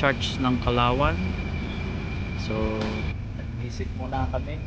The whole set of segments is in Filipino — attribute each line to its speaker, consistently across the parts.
Speaker 1: Church ng Kalawan. So nag-visit muna kami.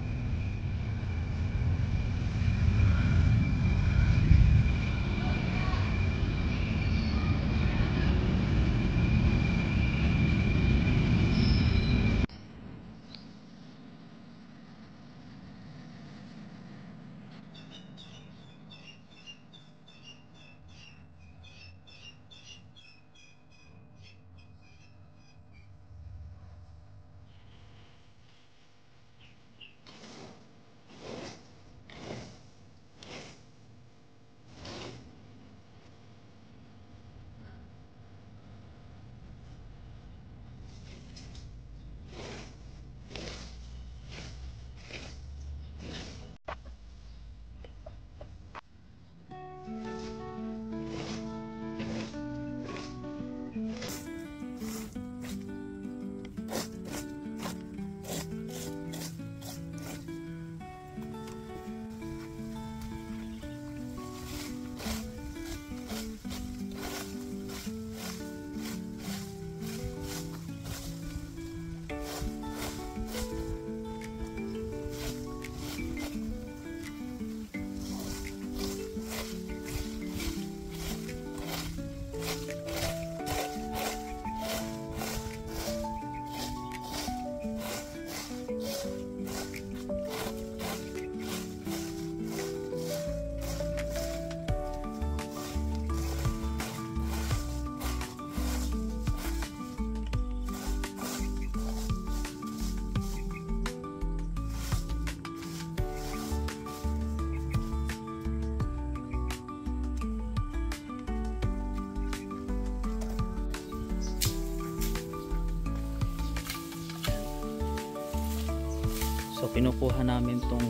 Speaker 1: So pinukuha namin tong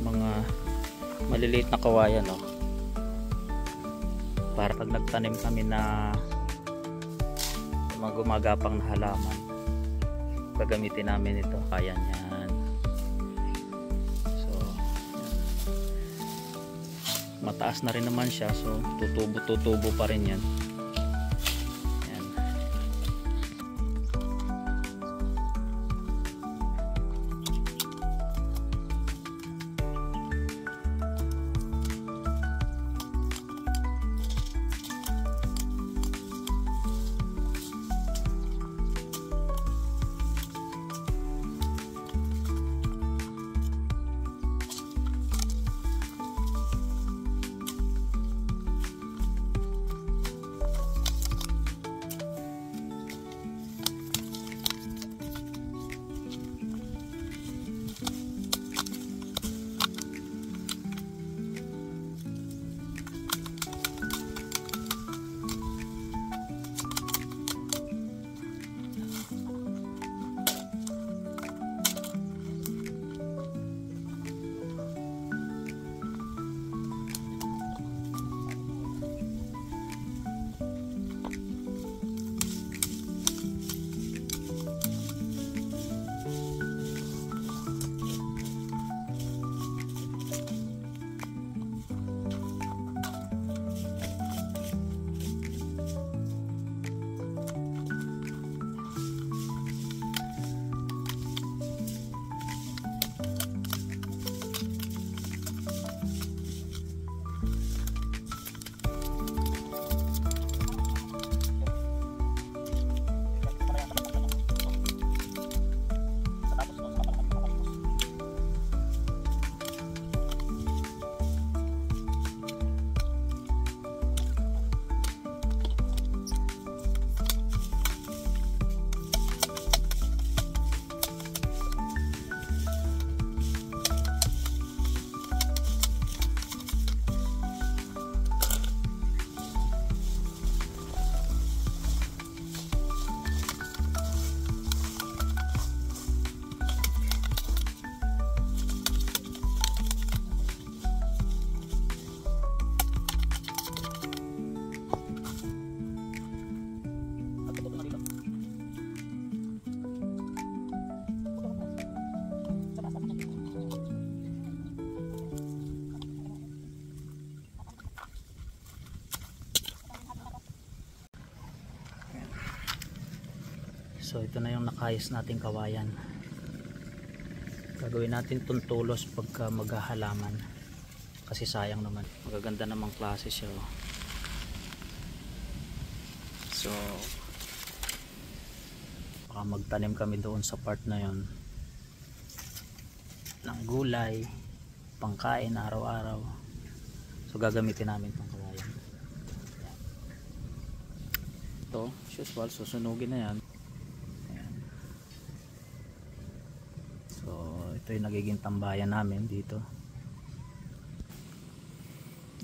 Speaker 1: mga maliliit na kawayan, no? Para pag nagtanim kami na mga gumagapang na halaman, gagamitin namin ito. Kaya niyan. So mataas na rin naman siya, so tutubo pa rin yan. So ito na yung nakayos nating kawayan. Gagawin natin tuntulos pagka maghahalaman kasi sayang naman. Magaganda namang klase siya oh. So baka magtanim kami doon sa part na yon ng gulay pangkain araw-araw. So gagamitin namin itong kawayan. Ito usual susunugin na yan. Ayan. So ito yung nagiging tambayan namin dito.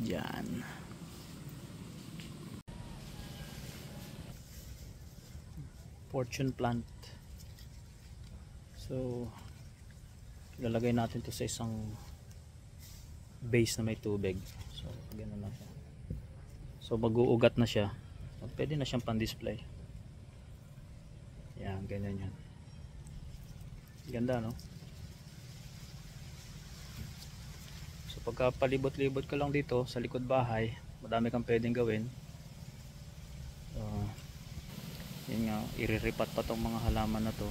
Speaker 1: Yan. Fortune plant. So ilalagay natin to sa isang base na may tubig. So ganun na siya. So mag-uugat na siya. Pwede na siyang pan-display. Yan, ganyan yan. Ganda no? So pagka palibot-libot ka lang dito sa likod bahay, madami kang pwedeng gawin. Yun nga, iriripat pa tong mga halaman na to.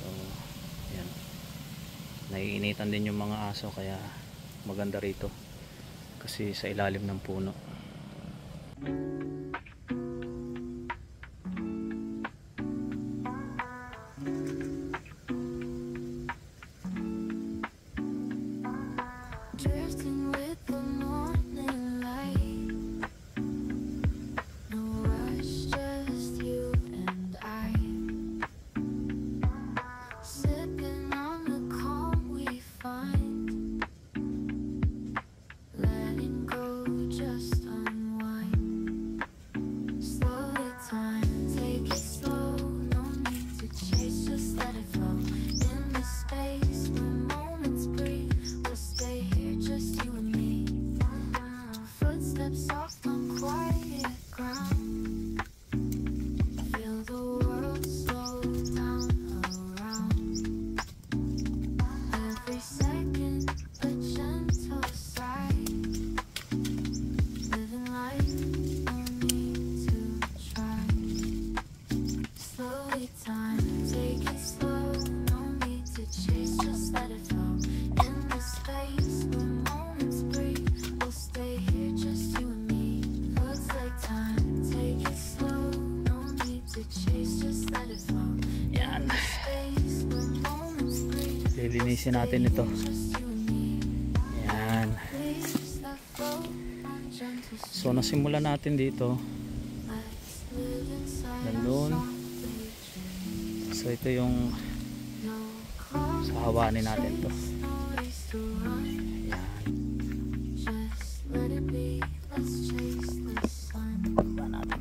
Speaker 1: So yan, naiinitan din yung mga aso, kaya maganda rito kasi sa ilalim ng puno. Lilinisin natin ito. Yan. So nasimula natin dito. Nandun. So ito yung sa hawanin natin to. Yan. Baba natin.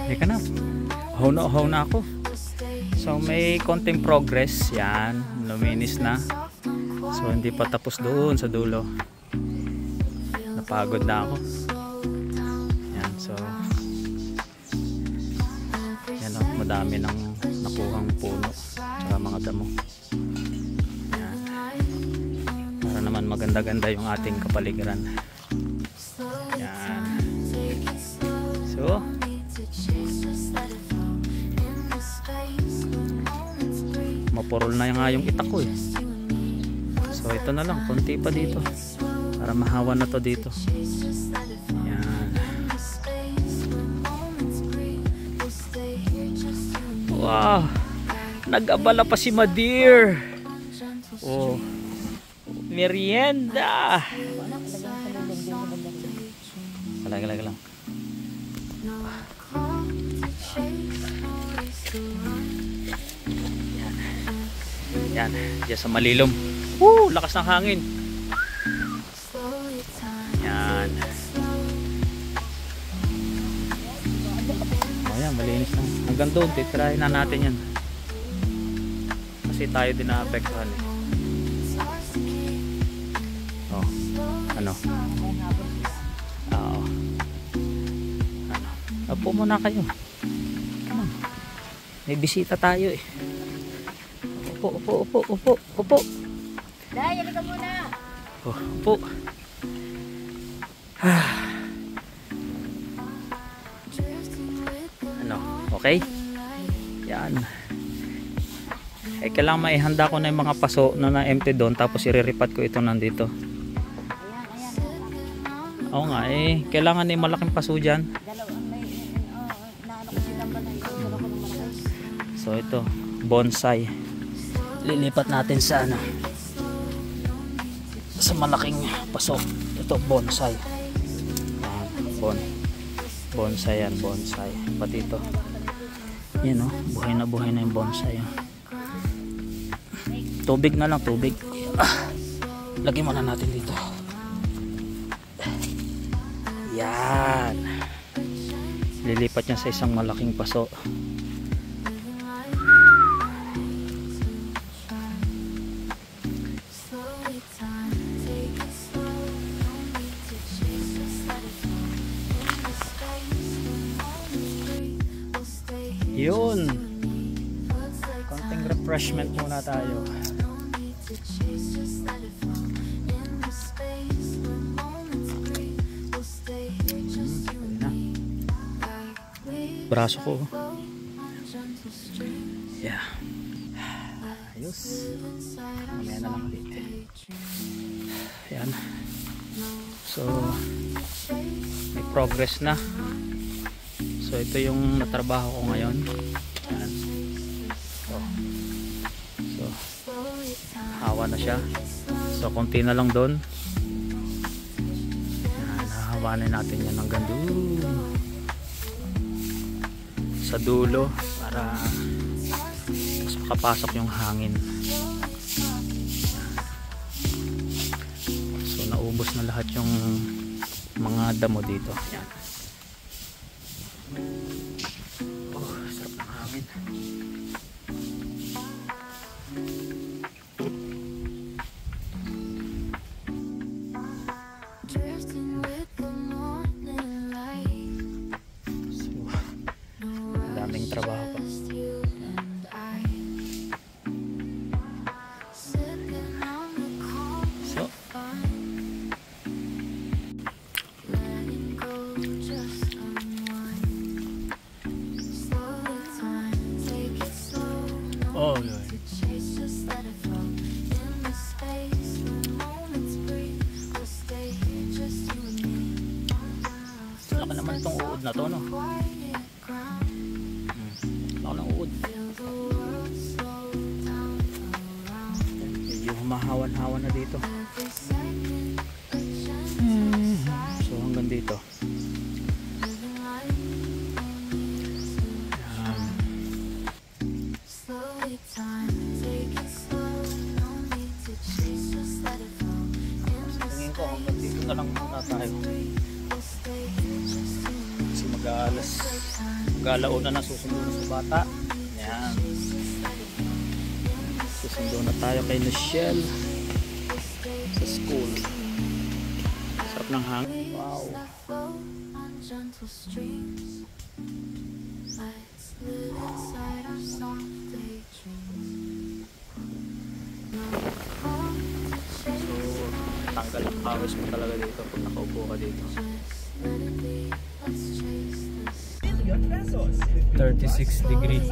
Speaker 1: Hindi ka na. Uhaw na ako. So may konting progress. Yan. Luminis na. So hindi pa tapos doon sa dulo. Napagod na ako. Yan. So yan o. Madami nang nakuhang puno. Tsaka mga damo. Yan. Para naman maganda-ganda yung ating kapaligiran. Yan. So mapurol na nga yung itak ko eh. So ito na lang, konti pa dito para mahawa na to dito. Yan. Wow, nag-abala pa si Madir. Oh, merienda. Kalag lang. Yan, diyan sa malilom. Woo, lakas ng hangin. Yan. Ayan, malinis na. Hanggang doon, titirahin na natin yan. Kasi tayo din naapektuhan eh. Oh, ano? Oo. Ano? Upo muna kayo. Come on. May bisita tayo eh. Upo.
Speaker 2: Dahil, halika muna.
Speaker 1: Oh, upo. Ano? Okay? Yan. Eh, kailangan maihanda ko na yung mga paso na na-empty doon, tapos iriripat ko ito nandito. Oo nga, eh, kailangan na malaking paso dyan. So ito, bonsai. Lilipat natin sa ano, sa malaking paso. Ito, bonsai. Bonsai yan, bonsai. Pati ito. Yan o, buhay na yung bonsai. Tubig na lang, tubig. Lagyan muna natin dito. Yan. Lilipat niya sa isang malaking paso. Yun. Konting refreshment muna tayo. Braso ko. Yeah. Ayos. Mamaya na lang ulit. Ayan. So, may progress na. So, ito yung natrabaho ko ngayon. Ayan. So, hawa na siya. So, konti na lang doon. Hahawanin natin yan hanggang doon sa dulo para mas makapasok yung hangin. So naubos na lahat yung mga damo dito. Yan. Oh, sarap ng hangin. Trabaho pa. So, oh, yun. Laki naman itong uod na to, no? Medyo humahawan-hawan na dito. So hanggang dito. Tingin ko hanggang dito na lang muna tayo. Kasi mag-alauna na susundo na sa bata. Yan. Susundo na tayo kay Michelle sa school. Sarap ng hangin. Wow. So, tanggal ang pawis mo talaga dito pag nakaupo ka dito. 36 degrees.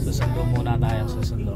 Speaker 1: Susundo muna tayo, susundo.